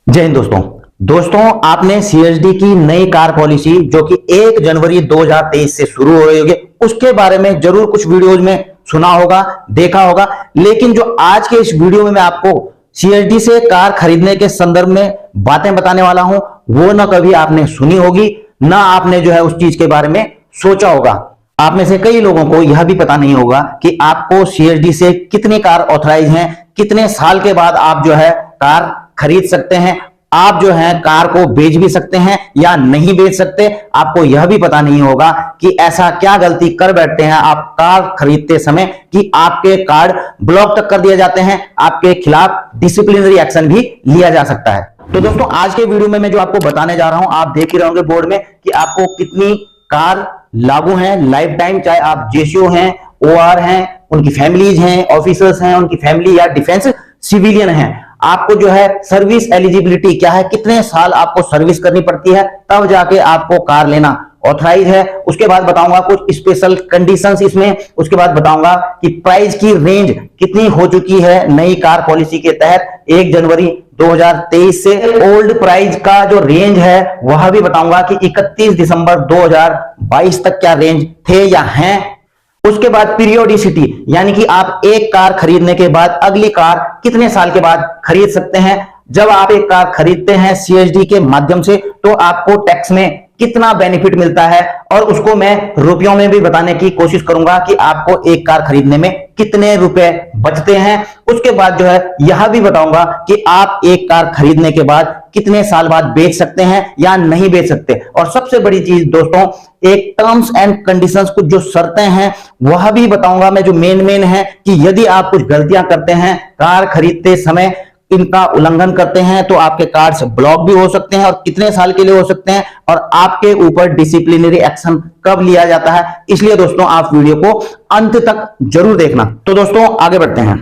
जय हिंद दोस्तों आपने सीएसडी की नई कार पॉलिसी जो कि 1 जनवरी 2023 से शुरू हो रही होगी उसके बारे में जरूर कुछ वीडियोज में सुना होगा, देखा होगा। लेकिन जो आज के इस वीडियो में मैं आपको सीएसडी से कार खरीदने के संदर्भ में बातें बताने वाला हूं, वो ना कभी आपने सुनी होगी, ना आपने जो है उस चीज के बारे में सोचा होगा। आप में से कई लोगों को यह भी पता नहीं होगा कि आपको सीएसडी से कितनी कार ऑथराइज हैं, कितने साल के बाद आप जो है कार खरीद सकते हैं, आप जो है कार को बेच भी सकते हैं या नहीं बेच सकते। आपको यह भी पता नहीं होगा कि ऐसा क्या गलती कर बैठते हैं आप कार खरीदते समय कि आपके कार्ड ब्लॉक तक कर दिए जाते हैं, आपके खिलाफ डिसिप्लिनरी एक्शन भी लिया जा सकता है। तो दोस्तों आज के वीडियो में मैं जो आपको बताने जा रहा हूं, आप देख ही रहे होंगे बोर्ड में कि आपको कितनी कार लागू हैं लाइफ टाइम, चाहे आप जेसीओ हैं, ओआर हैं, उनकी फैमिलीज हैं, ऑफिसर्स हैं, उनकी फैमिली या डिफेंस सिविलियन हैं। आपको जो है सर्विस एलिजिबिलिटी क्या है, कितने साल आपको सर्विस करनी पड़ती है, तब जाके आपको कार लेना ऑथराइज है। उसके बाद बताऊंगा कुछ स्पेशल कंडीशंस इसमें। उसके बाद बताऊंगा कि प्राइस की रेंज कितनी हो चुकी है नई कार पॉलिसी के तहत 1 जनवरी 2023 से। ओल्ड प्राइस का जो रेंज है वह भी बताऊंगा कि 31 दिसंबर 2022 तक क्या रेंज थे या हैं। उसके बाद पीरियोडिसिटी, यानी कि आप एक कार खरीदने के बाद अगली कार कितने साल के बाद खरीद सकते हैं। जब आप एक कार खरीदते हैं सीएसडी के माध्यम से तो आपको टैक्स में कितना बेनिफिट मिलता है, और उसको मैं रुपयों में भी बताने की कोशिश करूंगा कि आपको एक कार खरीदने में कितने रुपए बचते हैं। उसके बाद जो है यह भी बताऊंगा कि आप एक कार खरीदने के बाद कितने साल बाद बेच सकते हैं या नहीं बेच सकते। और सबसे बड़ी चीज दोस्तों, एक टर्म्स एंड कंडीशंस, कुछ जो शर्तें हैं वह भी बताऊंगा मैं, जो मेन है कि यदि आप कुछ गलतियां करते हैं कार खरीदते समय, इनका उल्लंघन करते हैं तो आपके कार्ड्स ब्लॉक भी हो सकते हैं और कितने साल के लिए हो सकते हैं, और आपके ऊपर डिसिप्लिनरी एक्शन कब लिया जाता है। इसलिए दोस्तों आप वीडियो को अंत तक जरूर देखना। तो दोस्तों आगे बढ़ते हैं।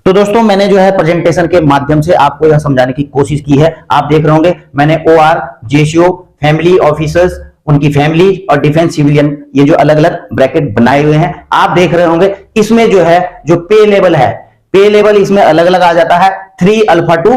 तो दोस्तों मैंने जो है प्रेजेंटेशन के माध्यम से आपको यह समझाने की कोशिश की है। आप देख रहे होंगे मैंने ओआर, जेसीओ, फैमिली ऑफिसर्स, उनकी फैमिली और डिफेंस सिविलियन, ये जो अलग अलग ब्रैकेट बनाए हुए हैं आप देख रहे होंगे। इसमें जो है जो पे लेवल है, पे लेवल इसमें अलग अलग आ जाता है 3 अल्फा टू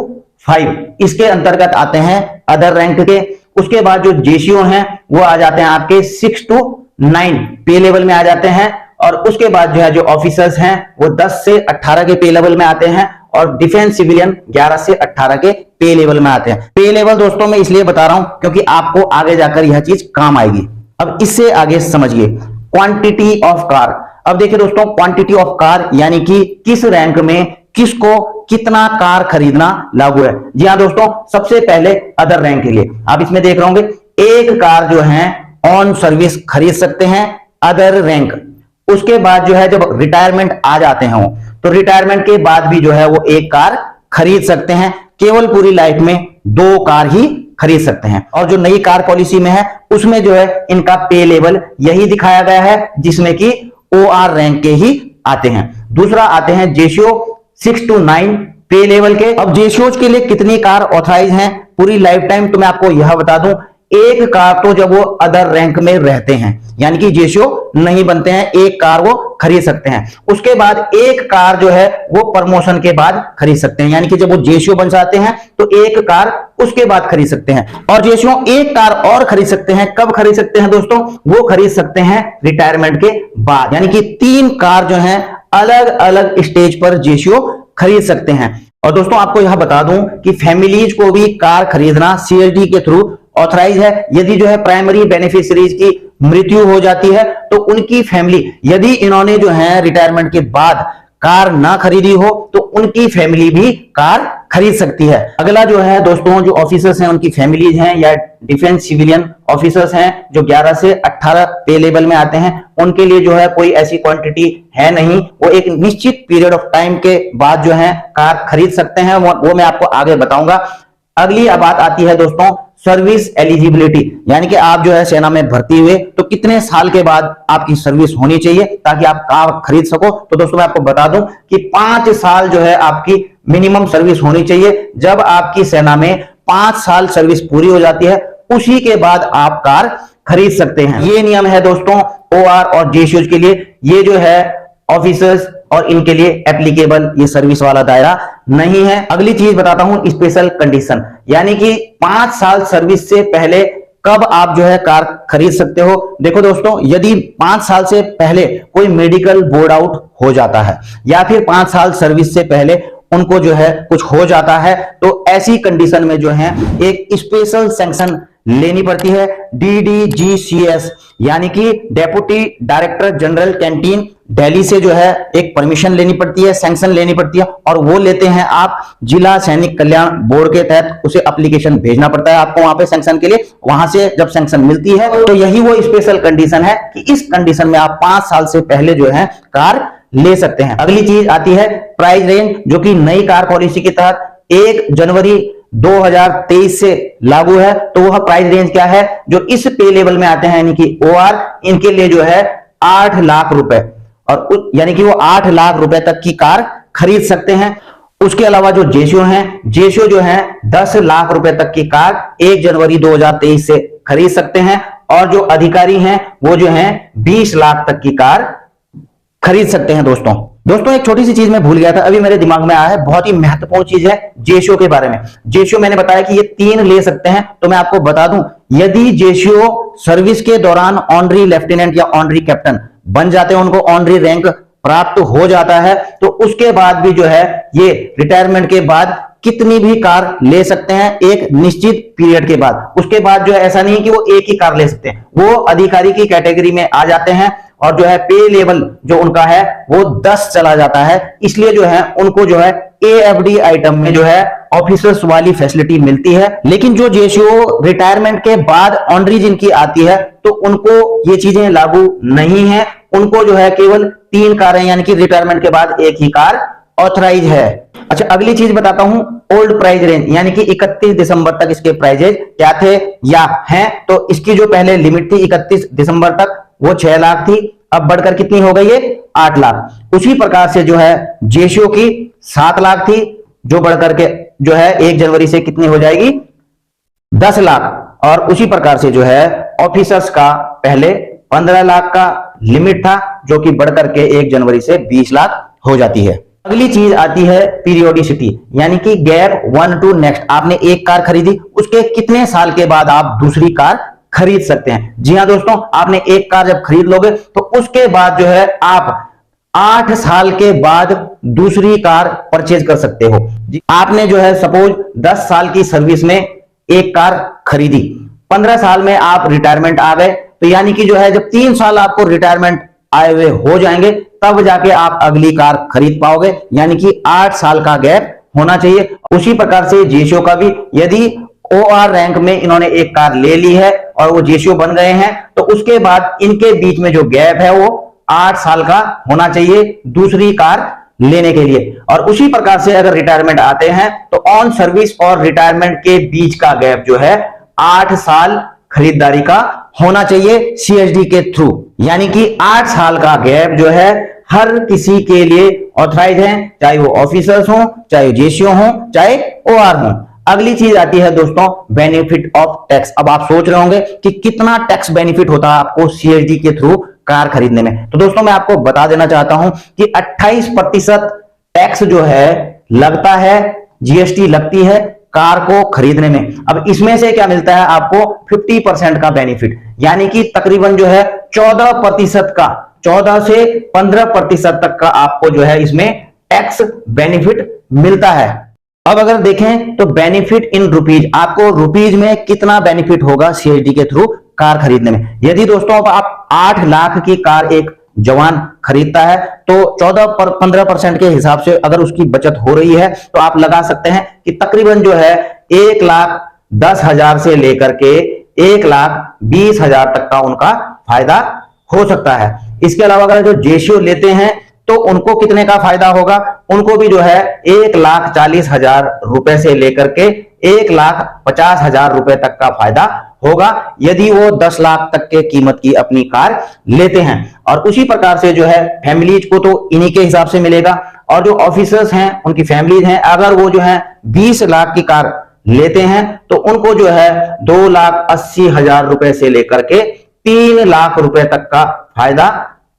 5, इसके अंतर्गत आते हैं अदर रैंक के। उसके बाद जो जेसीओ हैं वो आ जाते हैं आपके 6 to 9 पे लेवल में आ जाते हैं, और उसके बाद जो है जो ऑफिसर्स हैं वो 10 से 18 के पे लेवल में आते हैं, और डिफेंस सिविलियन 11 से 18 के पे लेवल में आते हैं। पे लेवल दोस्तों मैं इसलिए बता रहा हूं क्योंकि आपको आगे जाकर यह चीज काम आएगी। अब इससे आगे समझिए क्वांटिटी ऑफ कार। अब देखिए दोस्तों, क्वांटिटी ऑफ कार यानी कि किस रैंक में किसको कितना कार खरीदना लागू है। जी हाँ दोस्तों, सबसे पहले अदर रैंक के लिए आप इसमें देख रहे होंगे एक कार जो है ऑन सर्विस खरीद सकते हैं अदर रैंक। उसके बाद जो है जब रिटायरमेंट आ जाते हैं तो रिटायरमेंट के बाद भी जो है वो एक कार खरीद सकते हैं। केवल पूरी लाइफ में 2 कार ही खरीद सकते हैं। और जो नई कार पॉलिसी में है उसमें जो है इनका पे लेवल यही दिखाया गया है जिसमें कि ओआर रैंक के ही आते हैं। दूसरा आते हैं जेसीओ 6 to 9 पे लेवल के। अब जेसीओ के लिए कितनी कार ऑथराइज हैं पूरी लाइफ टाइम, तो मैं आपको यह बता दूं, एक कार तो जब वो अदर रैंक में रहते हैं यानी कि जेसीओ नहीं बनते हैं, एक कार वो खरीद सकते हैं। उसके बाद एक कार जो है वो प्रमोशन के बाद खरीद सकते हैं, यानी कि जब वो जेसीओ बन जाते हैं तो एक कार उसके बाद खरीद सकते हैं। और जेसीओ एक कार और खरीद सकते हैं, कब खरीद सकते हैं दोस्तों, वो खरीद सकते हैं रिटायरमेंट के बाद। यानी कि 3 कार जो है अलग अलग स्टेज पर जेसीओ खरीद सकते हैं। और दोस्तों आपको यह बता दूं कि फैमिलीज को भी कार खरीदना सीएसडी के थ्रू ऑथराइज है। यदि जो है प्राइमरी बेनिफिशियरीज की मृत्यु हो जाती है तो उनकी फैमिली, यदि इन्होंने जो है रिटायरमेंट के बाद कार ना खरीदी हो तो उनकी फैमिली भी कार खरीद सकती है। अगला जो है दोस्तों जो ऑफिसर्स हैं उनकी फैमिलीज हैं या डिफेंस सिविलियन ऑफिसर्स हैं जो 11 से 18 पे लेवल में आते हैं, उनके लिए जो है कोई ऐसी क्वांटिटी है नहीं, वो एक निश्चित पीरियड ऑफ टाइम के बाद जो है कार खरीद सकते हैं। वो मैं आपको आगे बताऊंगा। अगली बात आती है दोस्तों सर्विस एलिजिबिलिटी, यानी कि आप जो है सेना में भर्ती हुए तो कितने साल के बाद आपकी सर्विस होनी चाहिए ताकि आप कार खरीद सको। तो दोस्तों मैं आपको बता दूं कि 5 साल जो है आपकी मिनिमम सर्विस होनी चाहिए। जब आपकी सेना में 5 साल सर्विस पूरी हो जाती है उसी के बाद आप कार खरीद सकते हैं। ये नियम है दोस्तों ओआर और जेसीओ के लिए। ये जो है ऑफिसर्स और इनके लिए एप्लीकेबल ये सर्विस वाला दायरा नहीं है। अगली चीज बताता हूं, स्पेशल कंडीशन, यानी कि 5 साल सर्विस से पहले कब आप जो है कार खरीद सकते हो। देखो दोस्तों, यदि 5 साल से पहले कोई मेडिकल बोर्ड आउट हो जाता है या फिर 5 साल सर्विस से पहले उनको जो है कुछ हो जाता है, तो ऐसी कंडीशन में जो है एक स्पेशल सैंक्शन लेनी पड़ती है, DDGCS, यानी कि deputy director general canteen Delhi से जो है एक परमिशन लेनी पड़ती है, सैंक्शन लेनी पड़ती है, और वो लेते हैं आप जिला सैनिक कल्याण बोर्ड के तहत। उसे एप्लीकेशन भेजना पड़ता है आपको वहां पे सैंक्शन के लिए। वहां से जब सैंक्शन मिलती है तो यही वो स्पेशल कंडीशन है कि इस कंडीशन में आप 5 साल से पहले जो है कार ले सकते हैं। अगली चीज आती है प्राइस रेंज, जो कि नई कार पॉलिसी के तहत 1 जनवरी 2023 से लागू है। तो वह प्राइस रेंज क्या है, जो इस पे लेवल में आते हैं यानी कि OR, इनके लिए जो है 8 लाख रुपए, और यानी कि वो 8 लाख रुपए तक की कार खरीद सकते हैं। उसके अलावा जो जेसीओ हैं, जेसीओ जो है 10 लाख रुपए तक की कार 1 जनवरी 2023 से खरीद सकते हैं, और जो अधिकारी हैं वो जो है 20 लाख तक की कार खरीद सकते हैं। दोस्तों एक छोटी सी चीज मैं भूल गया था, अभी मेरे दिमाग में आया है, बहुत ही महत्वपूर्ण चीज है जेसीओ के बारे में। जेसीओ मैंने बताया कि ये 3 ले सकते हैं, तो मैं आपको बता दूं, यदि जेसीओ सर्विस के दौरान ऑनरी लेफ्टिनेंट या ऑनरी कैप्टन बन जाते हैं, उनको ऑनरी रैंक प्राप्त हो जाता है, तो उसके बाद भी जो है ये रिटायरमेंट के बाद कितनी भी कार ले सकते हैं एक निश्चित पीरियड के बाद। उसके बाद जो है ऐसा नहीं कि वो एक ही कार ले सकते हैं, वो अधिकारी की कैटेगरी में आ जाते हैं, और जो है पे लेवल जो उनका है वो 10 चला जाता है। इसलिए जो है उनको जो है AFD आइटम में जो है ऑफिसर्स वाली फैसिलिटी मिलती है। लेकिन जो जेसीओ रिटायरमेंट के बाद ऑनरी जिनकी आती है, तो उनको ये चीजें लागू नहीं है। उनको जो है केवल 3 कारें, यानी कि रिटायरमेंट के बाद एक ही कार ऑथराइज है। अच्छा, अगली चीज बताता हूं, ओल्ड प्राइस रेंज, यानी कि 31 दिसंबर तक इसके प्राइजेज क्या थे या हैं। तो इसकी जो पहले लिमिट थी 31 दिसंबर तक, वो 6 लाख थी, अब बढ़कर कितनी हो गई है 8 लाख। उसी प्रकार से जो है जेसीओ की 7 लाख थी, जो बढ़कर के जो है 1 जनवरी से कितनी हो जाएगी 10 लाख। और उसी प्रकार से जो है ऑफिसर्स का पहले 15 लाख का लिमिट था, जो कि बढ़कर के 1 जनवरी से 20 लाख हो जाती है। अगली चीज आती है पीरियोडिसिटी, यानी कि गैप 1 टू नेक्स्ट। आपने एक कार खरीदी, उसके कितने साल के बाद आप दूसरी कार खरीद सकते हैं। जी हां दोस्तों, आपने एक कार जब खरीद लोगे तो उसके बाद जो है आप 8 साल के बाद दूसरी कार परचेज कर सकते हो। आपने जो है सपोज 10 साल की सर्विस में एक कार खरीदी, 15 साल में आप रिटायरमेंट आ गए, तो यानी कि जो है जब 3 साल आपको रिटायरमेंट आए हुए हो जाएंगे, तब जाके आप अगली कार खरीद पाओगे, यानी कि 8 साल का गैप होना चाहिए। उसी प्रकार से जेसीओ का भी, यदि OR रैंक में इन्होंने एक कार ले ली है और वो जेसीओ बन गए हैं, तो उसके बाद इनके बीच में जो गैप है वो 8 साल का होना चाहिए दूसरी कार लेने के लिए। और उसी प्रकार से अगर रिटायरमेंट आते हैं, तो ऑन सर्विस और रिटायरमेंट के बीच का गैप जो है 8 साल खरीदारी का होना चाहिए CSD के थ्रू। यानी कि 8 साल का गैप जो है हर किसी के लिए ऑथराइज है, चाहे वो ऑफिसर्स हो, चाहे जेसीओ हो, चाहे OR हो। अगली चीज आती है दोस्तों बेनिफिट ऑफ टैक्स। अब आप सोच रहे होंगे कि कितना टैक्स बेनिफिट होता है आपको CSD के थ्रू कार खरीदने में। तो दोस्तों मैं आपको बता देना चाहता हूं कि 28% टैक्स जो है लगता है, GST लगती है कार को खरीदने में। अब इसमें से क्या मिलता है आपको 50% का बेनिफिट, यानी कि तकरीबन जो है 14% का, 14 से 15% तक का आपको जो है इसमें टैक्स बेनिफिट मिलता है। अब अगर देखें तो बेनिफिट इन रुपीज, आपको रुपीज में कितना बेनिफिट होगा CSD के थ्रू कार खरीदने में। यदि दोस्तों आप 8 लाख की कार एक जवान खरीदता है, तो 14-15% के हिसाब से अगर उसकी बचत हो रही है, तो आप लगा सकते हैं कि तकरीबन जो है 1,10,000 से लेकर के 1,20,000 तक का उनका फायदा हो सकता है। इसके अलावा अगर जो जेसीओ लेते हैं, तो उनको कितने का फायदा होगा, उनको भी जो है 1,40,000 रुपए से लेकर के 1,50,000 रुपए तक का फायदा होगा, यदि वो 10 लाख तक के कीमत की अपनी कार लेते हैं। और उसी प्रकार से जो है फैमिलीज को तो इन्हीं के हिसाब से मिलेगा, और जो ऑफिसर्स हैं उनकी फैमिलीज हैं, अगर वो जो है 20 लाख की कार लेते हैं, तो उनको जो है 2,80,000 रुपए से लेकर के 3 लाख रुपए तक का फायदा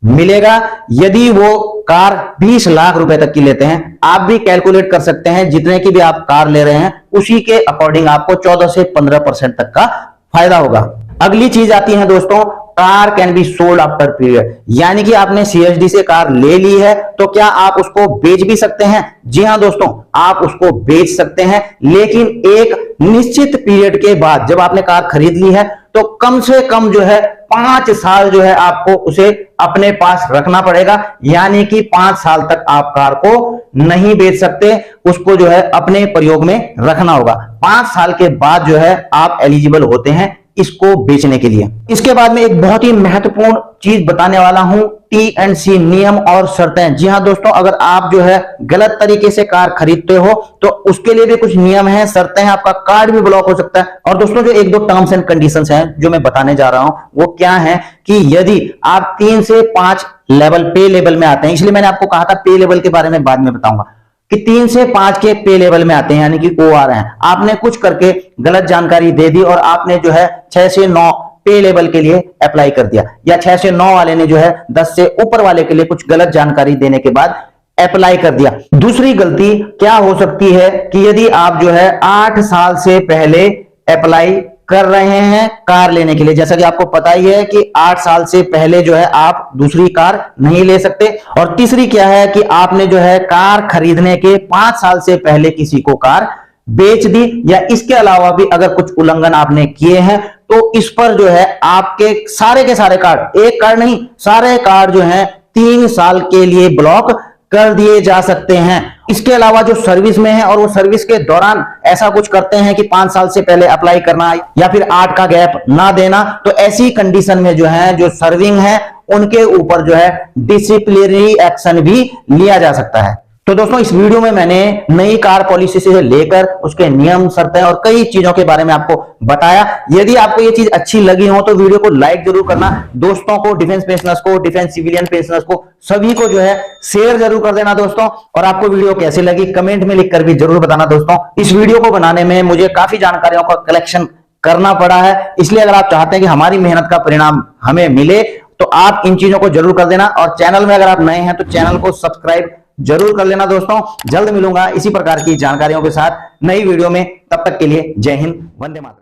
मिलेगा। यदि वो कार 20 लाख रुपए तक की लेते हैं, आप भी कैलकुलेट कर सकते हैं जितने की भी आप कार ले रहे हैं उसी के अकॉर्डिंग आपको 14 से 15% तक का फायदा होगा। अगली चीज आती है दोस्तों, car can be sold after period, यानी कि आपने सीएसडी से कार ले ली है तो क्या आप उसको बेच भी सकते हैं? जी हां दोस्तों, आप उसको बेच सकते हैं, लेकिन एक निश्चित पीरियड के बाद। जब आपने कार खरीद ली है तो कम से कम जो है 5 साल जो है आपको उसे अपने पास रखना पड़ेगा, यानी कि 5 साल तक आप कार को नहीं बेच सकते, उसको जो है अपने प्रयोग में रखना होगा। 5 साल के बाद जो है आप एलिजिबल होते हैं इसको बेचने के लिए। इसके बाद में एक बहुत ही महत्वपूर्ण चीज बताने वाला हूं, T&C नियम और शर्तें। जी हां दोस्तों, अगर आप जो है गलत तरीके से कार खरीदते हो तो उसके लिए भी कुछ नियम हैं, शर्तें हैं, आपका कार्ड भी ब्लॉक हो सकता है। और दोस्तों जो 1-2 टर्म्स एंड कंडीशंस हैं जो मैं बताने जा रहा हूं वो क्या है कि यदि आप 3 से 5 लेवल पे लेवल में आते हैं, इसलिए मैंने आपको कहा था पे लेवल के बारे में बाद में बताऊंगा, कि 3 से 5 के पे लेवल में आते हैं, यानी कि OR हैं, आपने कुछ करके गलत जानकारी दे दी और आपने जो है 6 से 9 पे लेवल के लिए अप्लाई कर दिया, या 6 से 9 वाले ने जो है 10 से ऊपर वाले के लिए कुछ गलत जानकारी देने के बाद अप्लाई कर दिया। दूसरी गलती क्या हो सकती है कि यदि आप जो है 8 साल से पहले अप्लाई कर रहे हैं कार लेने के लिए, जैसा कि आपको पता ही है कि 8 साल से पहले जो है आप दूसरी कार नहीं ले सकते। और तीसरी क्या है कि आपने जो है कार खरीदने के 5 साल से पहले किसी को कार बेच दी, या इसके अलावा भी अगर कुछ उल्लंघन आपने किए हैं तो इस पर जो है आपके सारे के सारे कार्ड, एक कार्ड नहीं सारे कार्ड जो है 3 साल के लिए ब्लॉक कर दिए जा सकते हैं। इसके अलावा जो सर्विस में है और वो सर्विस के दौरान ऐसा कुछ करते हैं कि 5 साल से पहले अप्लाई करना या फिर 8 का गैप ना देना, तो ऐसी कंडीशन में जो है जो सर्विंग है उनके ऊपर जो है डिसिप्लिनरी एक्शन भी लिया जा सकता है। तो दोस्तों इस वीडियो में मैंने नई कार पॉलिसी से लेकर उसके नियम, शर्तें और कई चीजों के बारे में आपको बताया। यदि आपको ये चीज अच्छी लगी हो तो वीडियो को लाइक जरूर करना, दोस्तों को, डिफेंस पेंशनर्स को, डिफेंस सिविलियन पेंशनर्स को, सभी को जो है शेयर जरूर कर देना दोस्तों। और आपको वीडियो कैसी लगी कमेंट में लिखकर भी जरूर बताना दोस्तों। इस वीडियो को बनाने में मुझे काफी जानकारियों का कलेक्शन करना पड़ा है, इसलिए अगर आप चाहते हैं कि हमारी मेहनत का परिणाम हमें मिले तो आप इन चीजों को जरूर कर देना। और चैनल में अगर आप नए हैं तो चैनल को सब्सक्राइब जरूर कर लेना दोस्तों। जल्द मिलूंगा इसी प्रकार की जानकारियों के साथ नई वीडियो में, तब तक के लिए जय हिंद, वंदे मातरम।